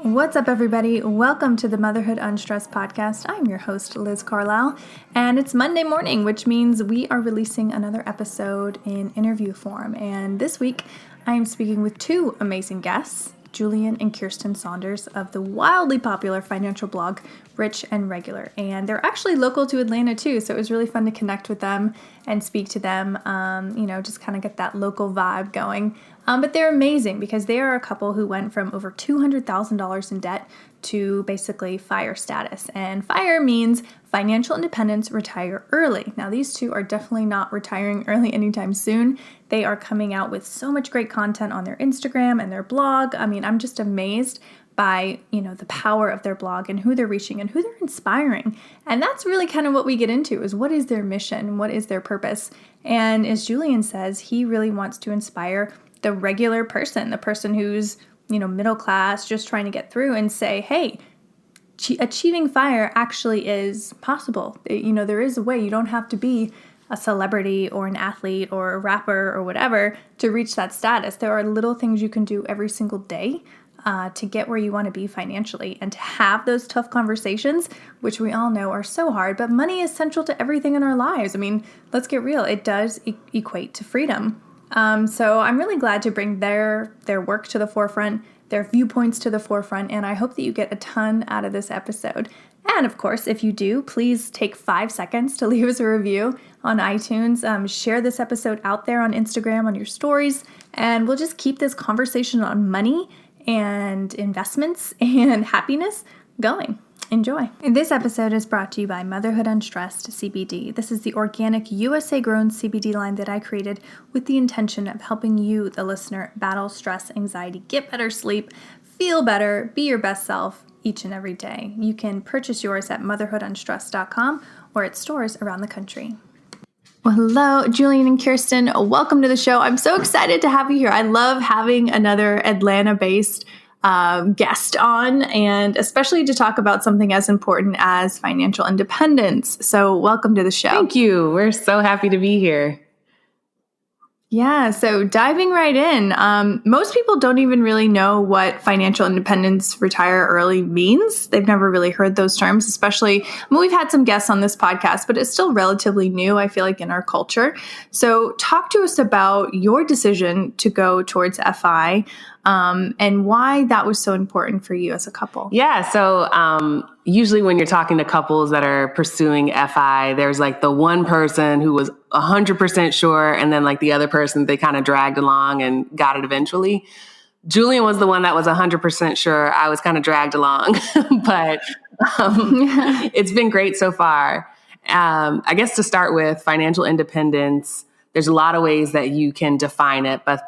What's up, everybody? Welcome to the Motherhood Unstressed podcast. I'm your host, Liz Carlisle, and it's Monday morning, which means we are releasing another episode in interview form. And this week, I am speaking with two amazing guests, Julien and Kiersten Saunders of the wildly popular financial blog, Rich and Regular. And they're actually local to Atlanta too, so it was really fun to connect with them and speak to them, just kind of get that local vibe going. But they're amazing because they are a couple who went from over $200,000 in debt to basically FIRE status. And FIRE means financial independence, retire early. Now, these two are definitely not retiring early anytime soon. They are coming out with so much great content on their Instagram and their blog. I mean, I'm just amazed by, the power of their blog and who they're reaching and who they're inspiring. And that's really kind of what we get into is what is their mission? What is their purpose? And as Julien says, he really wants to inspire the regular person, the person who's, middle class, just trying to get through and say, hey, achieving FIRE actually is possible. There is a way. You don't have to be a celebrity or an athlete or a rapper or whatever to reach that status. There are little things you can do every single day to get where you want to be financially and to have those tough conversations, which we all know are so hard, but money is central to everything in our lives. I mean, let's get real. It does equate to freedom. So I'm really glad to bring their work to the forefront, their viewpoints to the forefront, and I hope that you get a ton out of this episode. And of course, if you do, please take 5 seconds to leave us a review on iTunes. Share this episode out there on Instagram, on your stories, and we'll just keep this conversation on money and investments and happiness going. Enjoy. This episode is brought to you by Motherhood Unstressed CBD. This is the organic USA-grown CBD line that I created with the intention of helping you, the listener, battle stress, anxiety, get better sleep, feel better, be your best self each and every day. You can purchase yours at motherhoodunstressed.com or at stores around the country. Well, hello, Julien and Kiersten. Welcome to the show. I'm so excited to have you here. I love having another Atlanta-based guest on, and especially to talk about something as important as financial independence. So welcome to the show. Thank you. We're so happy to be here. Yeah, so diving right in, most people don't even really know what financial independence, retire early means. They've never really heard those terms, especially, we've had some guests on this podcast, but it's still relatively new, I feel like, in our culture. So talk to us about your decision to go towards FI and why that was so important for you as a couple. Yeah, so usually when you're talking to couples that are pursuing FI, there's like the one person who was 100% sure, and then like the other person they kind of dragged along and got it eventually. Julien was the one that was 100% sure. I was kind of dragged along, but it's been great so far. I guess to start with financial independence, there's a lot of ways that you can define it, but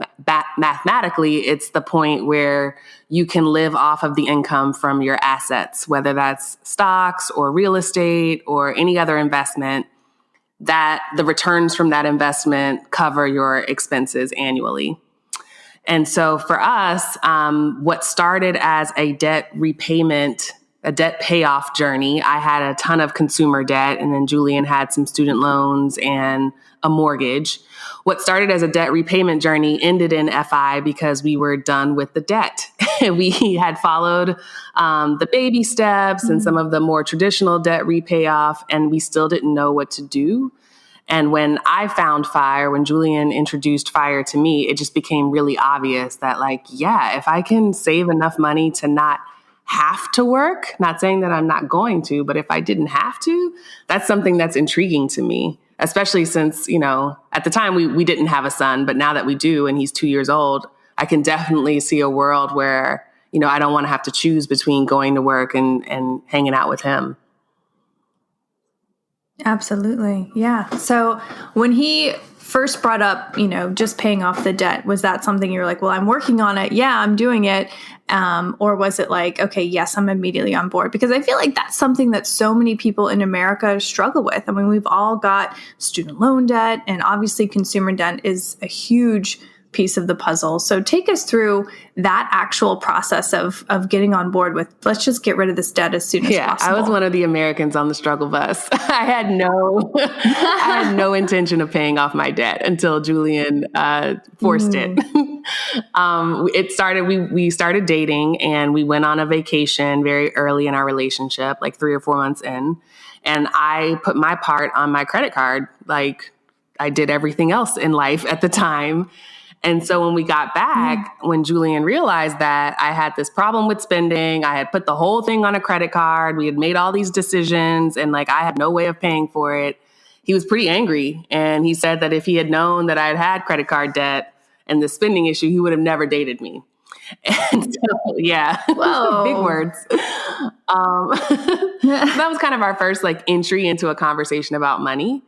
mathematically, it's the point where you can live off of the income from your assets, whether that's stocks or real estate or any other investment, that the returns from that investment cover your expenses annually. And so for us, what started as a debt payoff journey, I had a ton of consumer debt, and then Julien had some student loans and a mortgage. What started as a debt repayment journey ended in FI because we were done with the debt. We had followed the baby steps and some of the more traditional debt repayoff, and we still didn't know what to do. And when I found FIRE, when Julien introduced FIRE to me, it just became really obvious that if I can save enough money to not have to work, not saying that I'm not going to, but if I didn't have to, that's something that's intriguing to me, especially since, at the time we didn't have a son, but now that we do, and he's 2 years old, I can definitely see a world where, I don't want to have to choose between going to work and hanging out with him. Absolutely. Yeah. So when he first brought up, just paying off the debt, was that something you were like, well, I'm working on it. Yeah, I'm doing it. Or was it like, okay, yes, I'm immediately on board? Because I feel like that's something that so many people in America struggle with. I mean, we've all got student loan debt, and obviously consumer debt is a huge piece of the puzzle. So take us through that actual process of getting on board with, let's just get rid of this debt as soon as possible. I was one of the Americans on the struggle bus. I had no intention of paying off my debt until Julien forced it. We started dating, and we went on a vacation very early in our relationship, like 3 or 4 months in. And I put my part on my credit card, like I did everything else in life at the time. And so when we got back, when Julien realized that I had this problem with spending, I had put the whole thing on a credit card, we had made all these decisions, and like I had no way of paying for it, he was pretty angry. And he said that if he had known that I had credit card debt and the spending issue, he would have never dated me. And so, yeah, big words. That was kind of our first like entry into a conversation about money.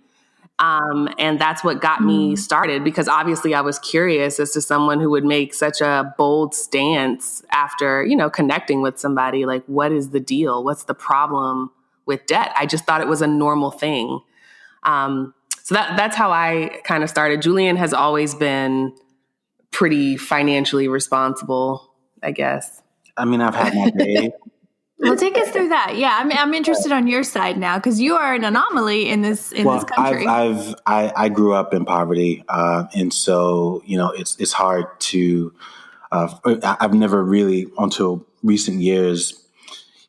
And that's what got me started, because obviously I was curious as to someone who would make such a bold stance after, connecting with somebody. Like, what is the deal? What's the problem with debt? I just thought it was a normal thing. So that's how I kind of started. Julien has always been pretty financially responsible, I guess. I mean, I've had my day. Well, take us through that. Yeah, I'm interested on your side now, because you are an anomaly in this country. I grew up in poverty, and so it's hard to. I've never really, until recent years,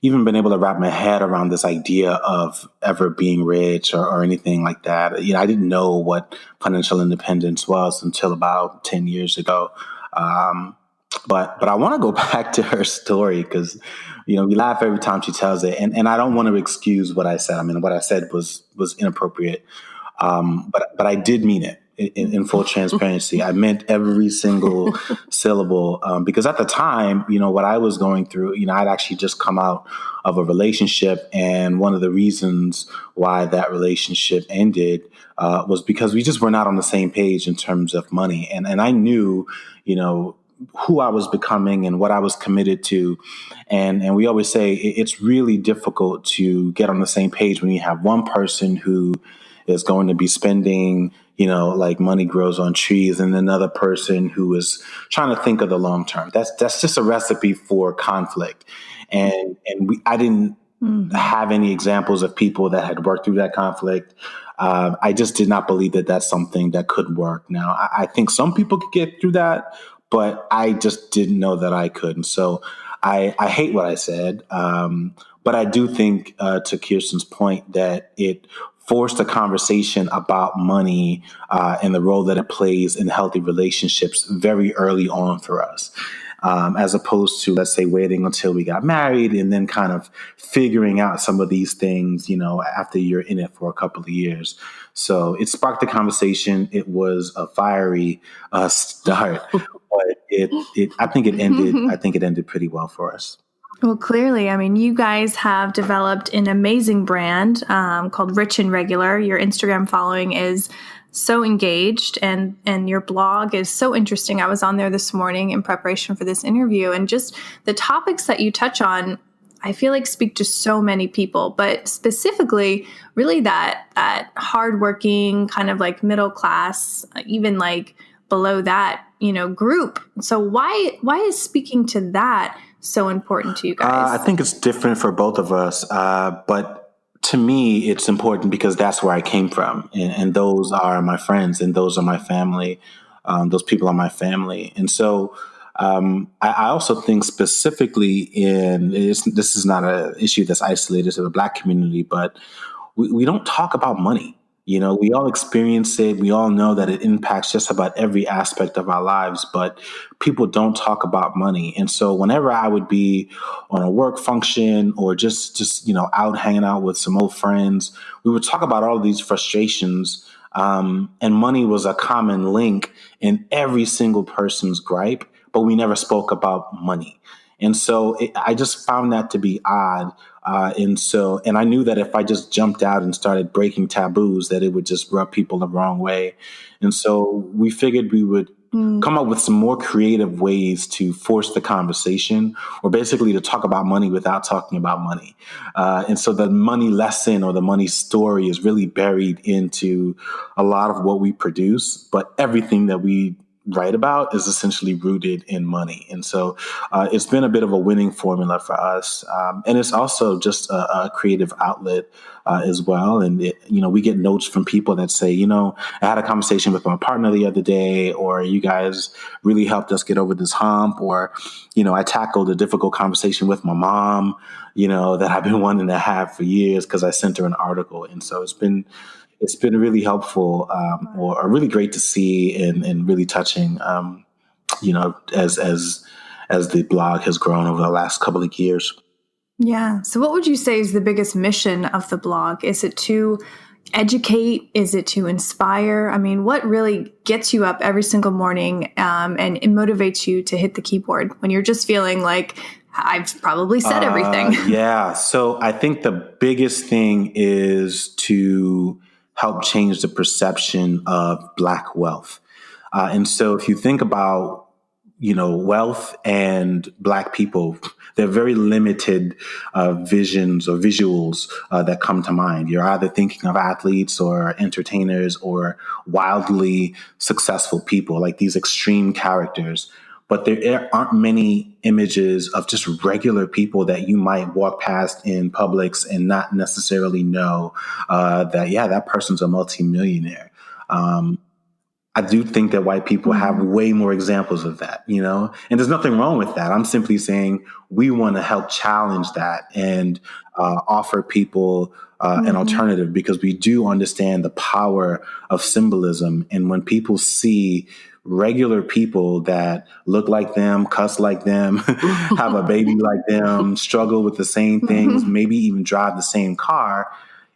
even been able to wrap my head around this idea of ever being rich or anything like that. I didn't know what financial independence was until about 10 years ago. But I want to go back to her story, because, we laugh every time she tells it. And I don't want to excuse what I said. I mean, what I said was inappropriate. But I did mean it in full transparency. I meant every single syllable, because at the time, what I was going through, I'd actually just come out of a relationship. And one of the reasons why that relationship ended was because we just were not on the same page in terms of money. And I knew, who I was becoming and what I was committed to. And we always say it's really difficult to get on the same page when you have one person who is going to be spending, like money grows on trees, and another person who is trying to think of the long term. That's just a recipe for conflict. And I didn't have any examples of people that had worked through that conflict. I just did not believe that that's something that could work. Now, I think some people could get through that, but I just didn't know that I could. And so I hate what I said. But I do think, to Kiersten's point, that it forced a conversation about money and the role that it plays in healthy relationships very early on for us, as opposed to, let's say, waiting until we got married and then kind of figuring out some of these things, after you're in it for a couple of years. So it sparked a conversation. It was a fiery start, but I think it ended. I think it ended pretty well for us. Well, clearly, I mean, you guys have developed an amazing brand called Rich and Regular. Your Instagram following is so engaged, and your blog is so interesting. I was on there this morning in preparation for this interview, and just the topics that you touch on, I feel like speak to so many people, but specifically really that hardworking kind of like middle class, even like below that, group. So why is speaking to that so important to you guys? I think it's different for both of us, but to me, it's important because that's where I came from, and those are my friends, and those are my family. Those people are my family, and so I also think specifically this is not an issue that's isolated to the Black community, but we don't talk about money. We all experience it. We all know that it impacts just about every aspect of our lives, but people don't talk about money. And so whenever I would be on a work function or just out hanging out with some old friends, we would talk about all of these frustrations. And money was a common link in every single person's gripe, but we never spoke about money. And so I just found that to be odd. And I knew that if I just jumped out and started breaking taboos, that it would just rub people the wrong way. And so we figured we would come up with some more creative ways to force the conversation, or basically to talk about money without talking about money. And so the money lesson or the money story is really buried into a lot of what we produce, but everything that we write about is essentially rooted in money. And so it's been a bit of a winning formula for us. And it's also just a creative outlet as well. And, we get notes from people that say, I had a conversation with my partner the other day, or you guys really helped us get over this hump, or, I tackled a difficult conversation with my mom, that I've been wanting to have for years because I sent her an article. And so it's been really helpful, or really great to see, and really touching, as the blog has grown over the last couple of years. Yeah. So what would you say is the biggest mission of the blog? Is it to educate? Is it to inspire? I mean, what really gets you up every single morning, and it motivates you to hit the keyboard when you're just feeling like I've probably said everything? Yeah. So I think the biggest thing is to help change the perception of Black wealth. And so if you think about, wealth and Black people, they're very limited visions or visuals that come to mind. You're either thinking of athletes or entertainers or wildly successful people, like these extreme characters. But there aren't many images of just regular people that you might walk past in Publix and not necessarily know that person's a multimillionaire. I do think that white people have way more examples of that, and there's nothing wrong with that. I'm simply saying we want to help challenge that and offer people an alternative, because we do understand the power of symbolism. And when people see regular people that look like them, cuss like them, have a baby like them, struggle with the same things, maybe even drive the same car,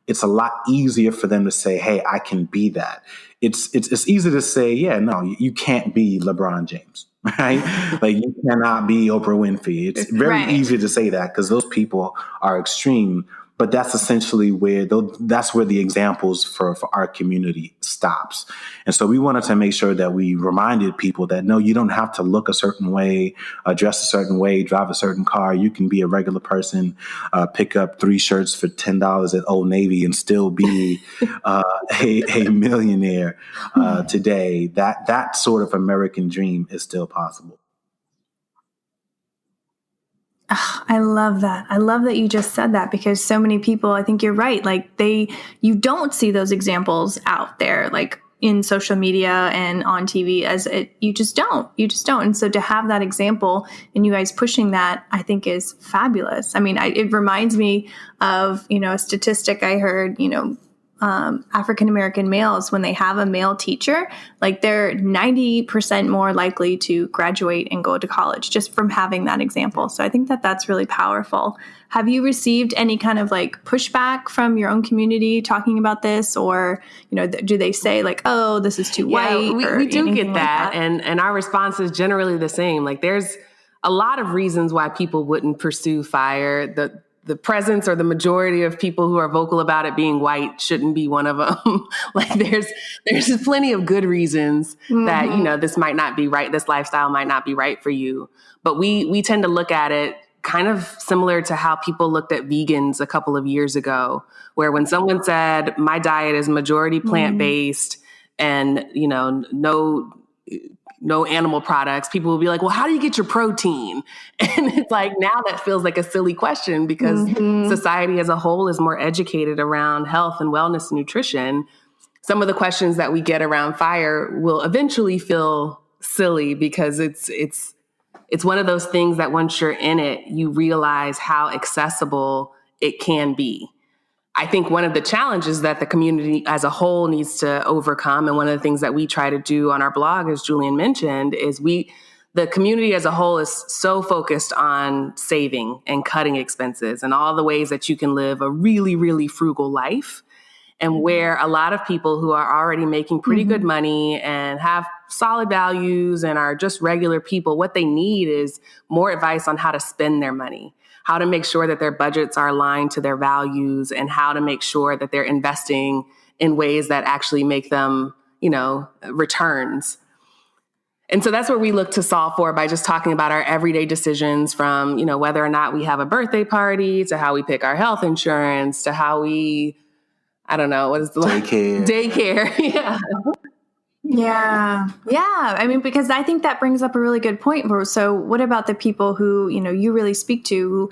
it's a lot easier for them to say, hey, I can be that. It's easy to say, yeah, no, you can't be LeBron James, right? Like, you cannot be Oprah Winfrey. It's very easy to say that because those people are extreme. But that's essentially that's where the examples for our community stops. And so we wanted to make sure that we reminded people that, no, you don't have to look a certain way, dress a certain way, drive a certain car. You can be a regular person, pick up 3 shirts for $10 at Old Navy and still be a millionaire today. That sort of American dream is still possible. I love that. I love that you just said that, because so many people, I think you're right. Like you don't see those examples out there, like in social media and on TV, you just don't. And so to have that example and you guys pushing that, I think is fabulous. I mean, it reminds me of, a statistic I heard, African-American males, when they have a male teacher, like they're 90% more likely to graduate and go to college just from having that example. So I think that that's really powerful. Have you received any kind of like pushback from your own community talking about this, or, do they say like, oh, this is too white? We do get that. Like that. And our response is generally the same. Like, there's a lot of reasons why people wouldn't pursue FIRE. The presence or the majority of people who are vocal about it being white shouldn't be one of them. Like, there's plenty of good reasons that, this might not be right. This lifestyle might not be right for you. But we tend to look at it kind of similar to how people looked at vegans a couple of years ago, where when someone said, my diet is majority plant-based and, no animal products, people will be like, well, how do you get your protein? And it's like, now that feels like a silly question, because society as a whole is more educated around health and wellness and nutrition. Some of the questions that we get around FIRE will eventually feel silly, because it's one of those things that once you're in it, you realize how accessible it can be. I think one of the challenges that the community as a whole needs to overcome, and one of the things that we try to do on our blog, as Julien mentioned, is the community as a whole is so focused on saving and cutting expenses and all the ways that you can live a really, really frugal life. And where a lot of people who are already making pretty good money and have solid values and are just regular people, what they need is more advice on how to spend their money, how to make sure that their budgets are aligned to their values, and how to make sure that they're investing in ways that actually make them, returns. And so that's what we look to solve for by just talking about our everyday decisions, from, whether or not we have a birthday party, to how we pick our health insurance, to how we, I don't know, what is the daycare. Daycare. Yeah. Yeah. Yeah. I mean, because I think that brings up a really good point. So what about the people who, you really speak to who,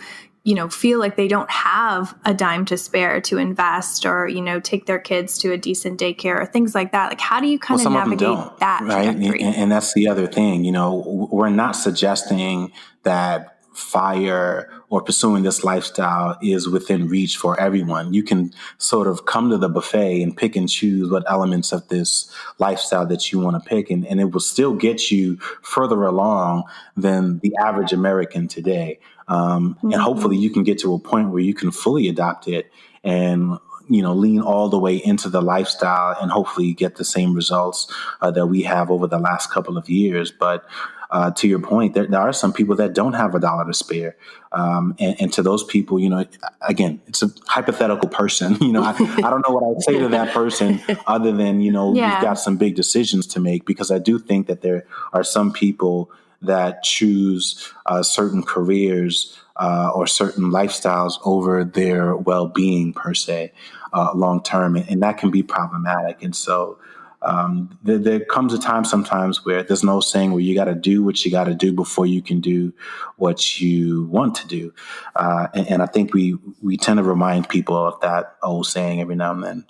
feel like they don't have a dime to spare to invest or, take their kids to a decent daycare or things like that? Like, how do you kind of navigate that right? trajectory? And that's the other thing, we're not suggesting that fire or pursuing this lifestyle is within reach for everyone. You can sort of come to the buffet and pick and choose what elements of this lifestyle that you want to pick, and it will still get you further along than the average American today. And hopefully you can get to a point where you can fully adopt it and lean all the way into the lifestyle and hopefully get the same results that we have over the last couple of years. But to your point, there are some people that don't have a dollar to spare. And to those people, again, it's a hypothetical person. I don't know what I would say to that person other than, you've got some big decisions to make, because I do think that there are some people that choose certain careers or certain lifestyles over their well-being per se, long term, and that can be problematic. And so there comes a time sometimes where there's no saying where you got to do what you got to do before you can do what you want to do. And I think we tend to remind people of that old saying every now and then.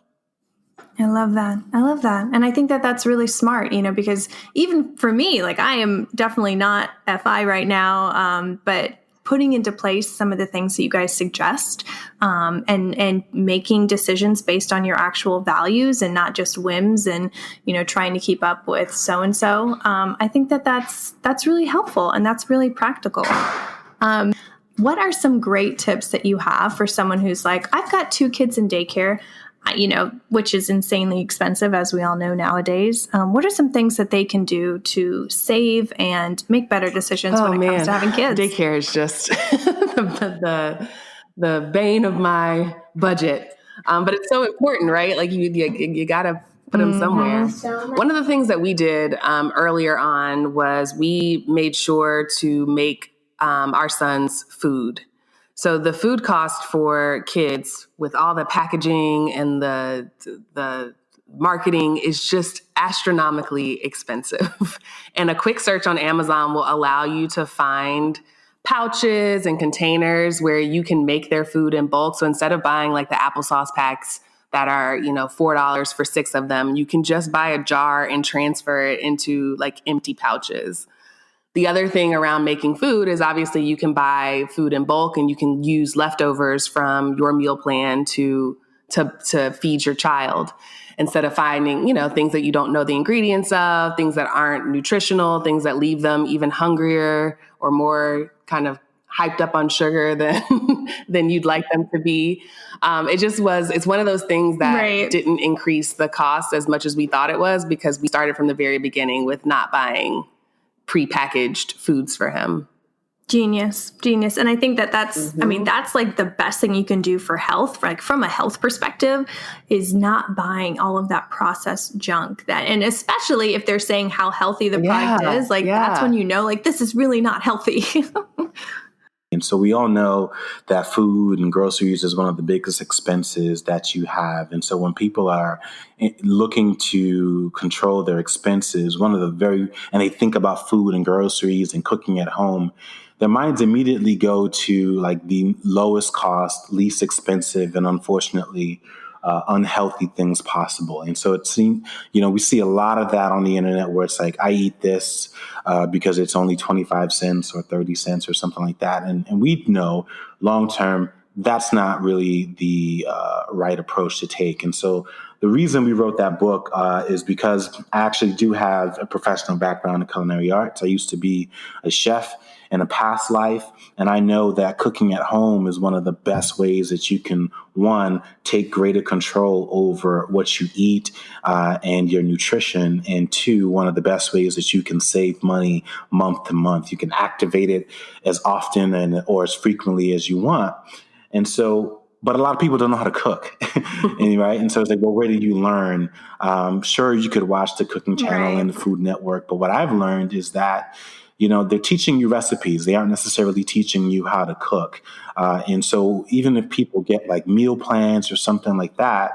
I love that. And I think that that's really smart, because even for me, like, I am definitely not FI right now, but putting into place some of the things that you guys suggest, and making decisions based on your actual values and not just whims and, trying to keep up with so-and-so. I think that that's really helpful and that's really practical. What are some great tips that you have for someone who's like, I've got 2 kids in daycare, which is insanely expensive, as we all know nowadays. What are some things that they can do to save and make better decisions when it comes to having kids? Daycare is just the bane of my budget. But it's so important, right? Like you got to put them somewhere. One of the things that we did earlier on was we made sure to make our sons food. So the food cost for kids with all the packaging and the marketing is just astronomically expensive. And a quick search on Amazon will allow you to find pouches and containers where you can make their food in bulk. So instead of buying like the applesauce packs that are, $4 for 6 of them, you can just buy a jar and transfer it into like empty pouches. The other thing around making food is obviously you can buy food in bulk and you can use leftovers from your meal plan to feed your child, instead of finding, things that you don't know the ingredients of, things that aren't nutritional, things that leave them even hungrier or more kind of hyped up on sugar than you'd like them to be. It's one of those things that didn't increase the cost as much as we thought it was, because we started from the very beginning with not buying prepackaged foods for him. Genius. And I think that's, I mean, that's like the best thing you can do for health, like from a health perspective, is not buying all of that processed junk and especially if they're saying how healthy the product is, like that's when like this is really not healthy. And so we all know that food and groceries is one of the biggest expenses that you have. And so when people are looking to control their expenses, and they think about food and groceries and cooking at home, their minds immediately go to like the lowest cost, least expensive, and unfortunately unhealthy things possible. And so it seems, we see a lot of that on the internet where it's like, I eat this because it's only 25 cents or 30 cents or something like that. And we know long term, that's not really the right approach to take. And so the reason we wrote that book is because I actually do have a professional background in culinary arts. I used to be a chef in a past life. And I know that cooking at home is one of the best ways that you can, one, take greater control over what you eat and your nutrition. And 2, one of the best ways that you can save money month to month. You can activate it as often or as frequently as you want. And so, but a lot of people don't know how to cook, right? And so it's like, well, where did you learn? Sure, you could watch the cooking channel and the Food Network. But what I've learned is that they're teaching you recipes. They aren't necessarily teaching you how to cook. And so even if people get like meal plans or something like that,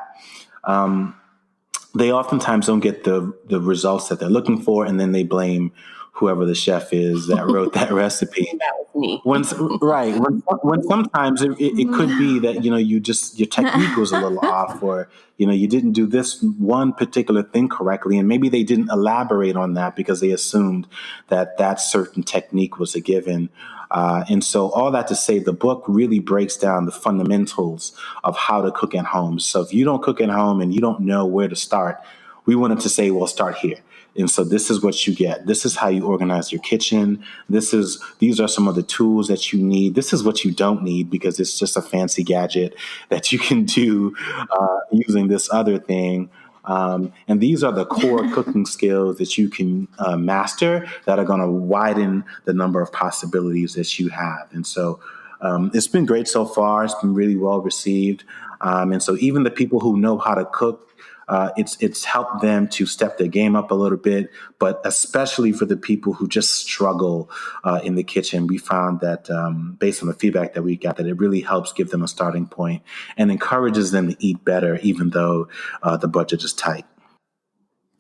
they oftentimes don't get the results that they're looking for, and then they blame whoever the chef is that wrote that recipe. That was me. When sometimes it could be that, your technique was a little off, or, you didn't do this one particular thing correctly. And maybe they didn't elaborate on that because they assumed that certain technique was a given. And so all that to say, the book really breaks down the fundamentals of how to cook at home. So if you don't cook at home and you don't know where to start, we wanted to say, well, start here. And so this is what you get. This is how you organize your kitchen. These are some of the tools that you need. This is what you don't need, because it's just a fancy gadget that you can do using this other thing. And these are the core cooking skills that you can master that are going to widen the number of possibilities that you have. And so it's been great so far. It's been really well received. And so even the people who know how to cook, it's helped them to step their game up a little bit, but especially for the people who just struggle in the kitchen, we found that based on the feedback that we got, that it really helps give them a starting point and encourages them to eat better, even though the budget is tight.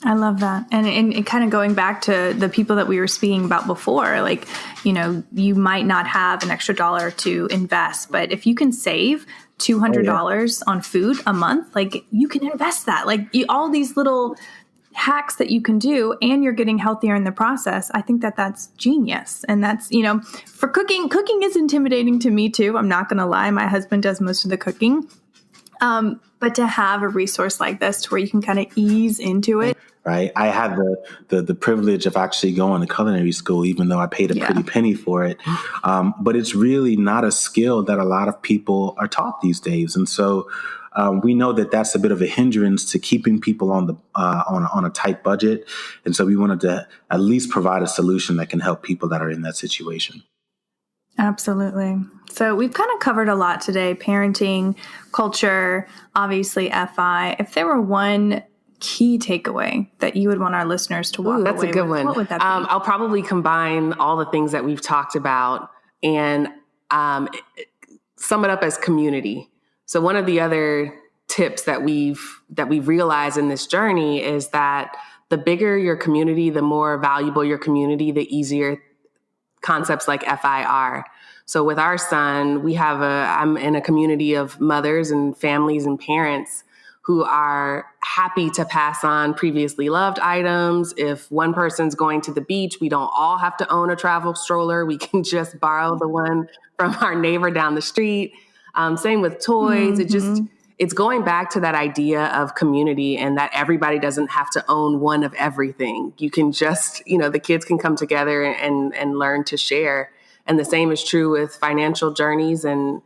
I love that. And kind of going back to the people that we were speaking about before, like, you might not have an extra dollar to invest, but if you can save $200 on food a month, like, you can invest that. Like, all these little hacks that you can do, and you're getting healthier in the process. I think that's genius. And that's, for cooking is intimidating to me too. I'm not going to lie. My husband does most of the cooking. But to have a resource like this to where you can kind of ease into it. Right. I had the privilege of actually going to culinary school, even though I paid a pretty penny for it. But it's really not a skill that a lot of people are taught these days. And so we know that that's a bit of a hindrance to keeping people on a tight budget. And so we wanted to at least provide a solution that can help people that are in that situation. Absolutely. So we've kind of covered a lot today: parenting, culture, obviously FI. If there were one key takeaway that you would want our listeners to walk away with, that's a good one. What would that be? I'll probably combine all the things that we've talked about and sum it up as community. So one of the other tips that we've realized in this journey is that the bigger your community, the more valuable your community, the easier concepts like FI are. So with our son, I'm in a community of mothers and families and parents who are happy to pass on previously loved items. If one person's going to the beach, we don't all have to own a travel stroller. We can just borrow the one from our neighbor down the street. Same with toys. Mm-hmm. It's going back to that idea of community, and that everybody doesn't have to own one of everything. You can just, the kids can come together and learn to share. And the same is true with financial journeys and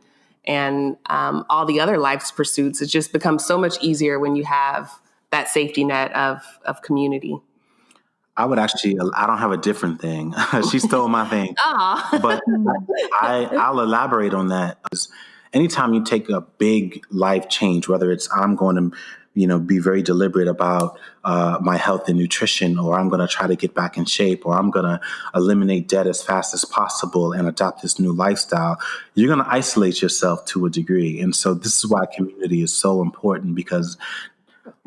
all the other life's pursuits. It just becomes so much easier when you have that safety net of community. I don't have a different thing. She stole my thing. But I'll elaborate on that. Anytime you take a big life change, whether it's I'm going to, be very deliberate about my health and nutrition, or I'm going to try to get back in shape, or I'm going to eliminate debt as fast as possible and adopt this new lifestyle, you're going to isolate yourself to a degree. And so this is why community is so important, because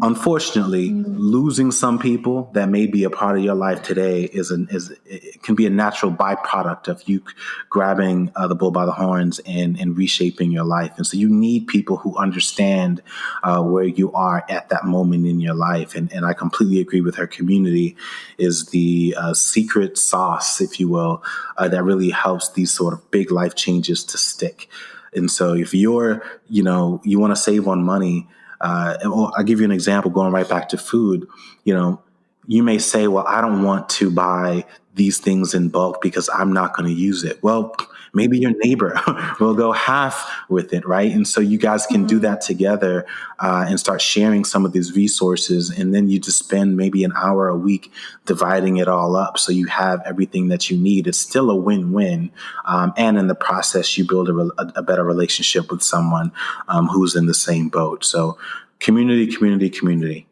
unfortunately, losing some people that may be a part of your life today it can be a natural byproduct of you grabbing the bull by the horns and reshaping your life. And so you need people who understand where you are at that moment in your life. And I completely agree with her. Community is the secret sauce, if you will, that really helps these sort of big life changes to stick. And so if you want to save on money, I'll give you an example, going right back to food. You may say, well, I don't want to buy these things in bulk because I'm not going to use it. Well, maybe your neighbor will go half with it, right? And so you guys can do that together and start sharing some of these resources. And then you just spend maybe an hour a week dividing it all up, so you have everything that you need. It's still a win-win. And in the process, you build a better relationship with someone who's in the same boat. So community, community, community.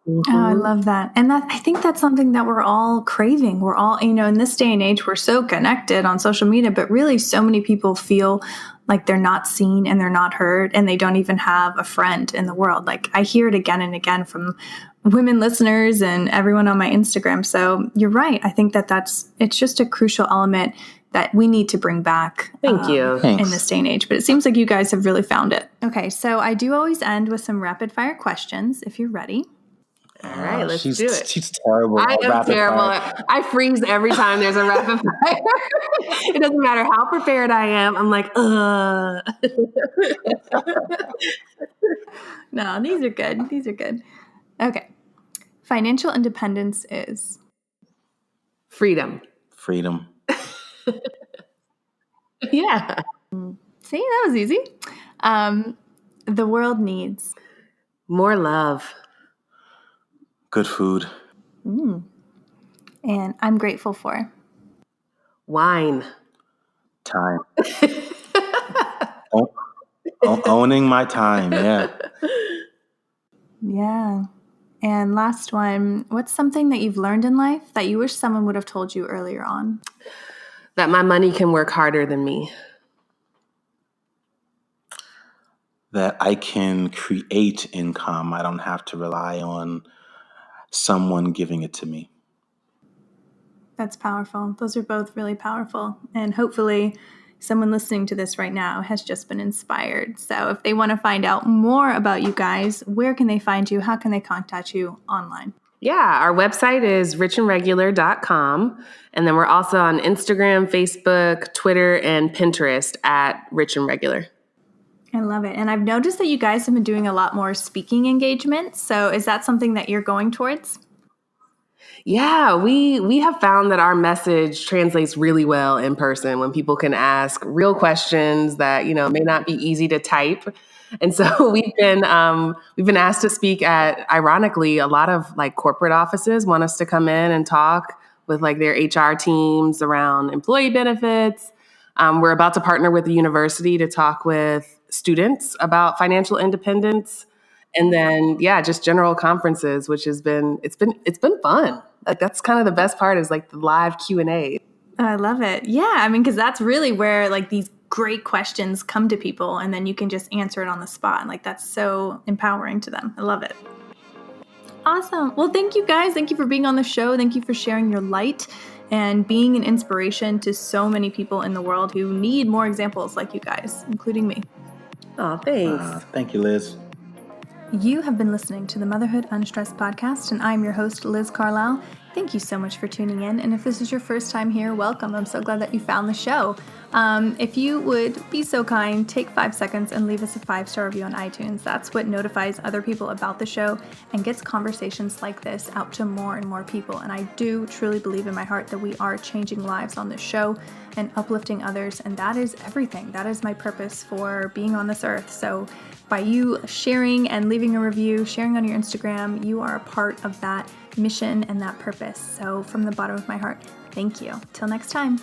Oh, I love that. And I think that's something that we're all craving. We're all, in this day and age, we're so connected on social media, but really so many people feel like they're not seen and they're not heard and they don't even have a friend in the world. Like I hear it again and again from women listeners and everyone on my Instagram. So you're right. I think it's just a crucial element that we need to bring back Thank you. in this day and age. But it seems like you guys have really found it. Okay, so I do always end with some rapid fire questions if you're ready. All right, let's do it. She's terrible. I am terrible. I freeze every time there's a rapid fire. It doesn't matter how prepared I am. I'm like, No, these are good. These are good. Okay. Financial independence is? Freedom. Yeah. See, that was easy. The world needs? More love. Good food. And I'm grateful for? Wine. Time. Owning my time, yeah. Yeah. And last one, what's something that you've learned in life that you wish someone would have told you earlier on? That my money can work harder than me. That I can create income. I don't have to rely on someone giving it to me. That's powerful. Those are both really powerful. And hopefully someone listening to this right now has just been inspired. So if they want to find out more about you guys, where can they find you? How can they contact you online? Yeah, our website is richandregular.com. And then we're also on Instagram, Facebook, Twitter, and Pinterest at Rich and Regular. I love it. And I've noticed that you guys have been doing a lot more speaking engagements. So is that something that you're going towards? Yeah, we have found that our message translates really well in person when people can ask real questions that, may not be easy to type. And so we've been asked to speak at, ironically, a lot of like corporate offices want us to come in and talk with like their HR teams around employee benefits. We're about to partner with the university to talk with students about financial independence. And then, just general conferences, which it's been fun. Like that's kind of the best part is like the live Q&A. I love it. Yeah, because that's really where like these great questions come to people and then you can just answer it on the spot. And like that's so empowering to them. I love it. Awesome. Well, thank you guys. Thank you for being on the show. Thank you for sharing your light and being an inspiration to so many people in the world who need more examples like you guys, including me. Oh, thanks. Thank you, Liz. You have been listening to the Motherhood Unstressed podcast, and I'm your host, Liz Carlisle. Thank you so much for tuning in, and if this is your first time here, welcome. I'm so glad that you found the show. If you would be so kind, take 5 seconds and leave us a 5-star review on iTunes. That's what notifies other people about the show and gets conversations like this out to more and more people. And I do truly believe in my heart that we are changing lives on this show and uplifting others, and that is everything. That is my purpose for being on this earth. So by you sharing and leaving a review, sharing on your Instagram, you are a part of that mission and that purpose. So from the bottom of my heart, thank you. Till next time.